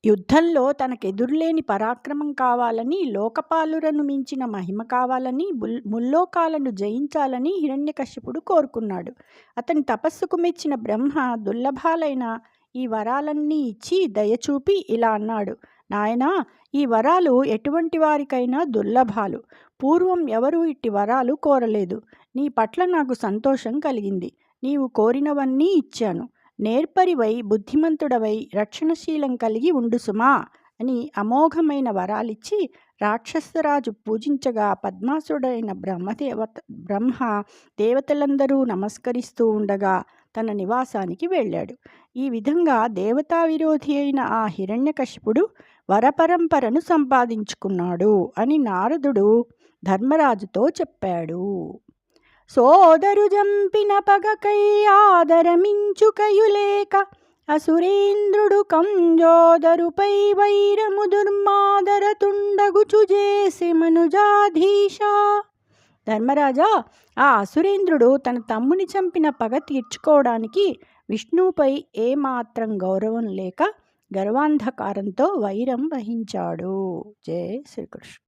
యుద్ధంలో తనకెదురులేని పరాక్రమం కావాలని, లోకపాలురను మించిన మహిమ కావాలని, ముల్లోకాలను జయించాలని హిరణ్యకశిపుడు కోరుకున్నాడు. అతని తపస్సుకు మెచ్చిన బ్రహ్మ దుర్లభాలైన ఈ వరాలన్నీ ఇచ్చి దయచూపి ఇలా అన్నాడు: నాయనా, ఈ వరాలు ఎటువంటి వారికైనా దుర్లభాలు. పూర్వం ఎవరూ ఇట్టి వరాలు కోరలేదు. నీ పట్ల నాకు సంతోషం కలిగింది. నీవు కోరినవన్నీ ఇచ్చాను. నేర్పరివై, బుద్ధిమంతుడవై, రక్షణశీలం కలిగి ఉండు సుమా అని అమోఘమైన వరాలిచ్చి రాక్షసరాజు పూజించగా పద్మాసుడైన బ్రహ్మ దేవతలందరూ నమస్కరిస్తూ ఉండగా తన నివాసానికి వెళ్ళాడు. ఈ విధంగా దేవతా విరోధి అయిన ఆ హిరణ్యకశిపుడు వరపరంపరను సంపాదించుకున్నాడు అని నారదుడు ధర్మరాజుతో చెప్పాడు. సోదరు జంపిన పగకై ఆదరమించుకయులేక అసురేంద్రుడు కంజోదరుపై వైరము దుర్మాదరతుండగుచు చేసి మనుజాధీశ. ధర్మరాజా, ఆ అసురేంద్రుడు తన తమ్ముని చంపిన పగ తీర్చుకోవడానికి విష్ణువుపై ఏమాత్రం గౌరవం లేక గర్వాంధకారంతో వైరం వహించాడు. జై శ్రీకృష్ణ.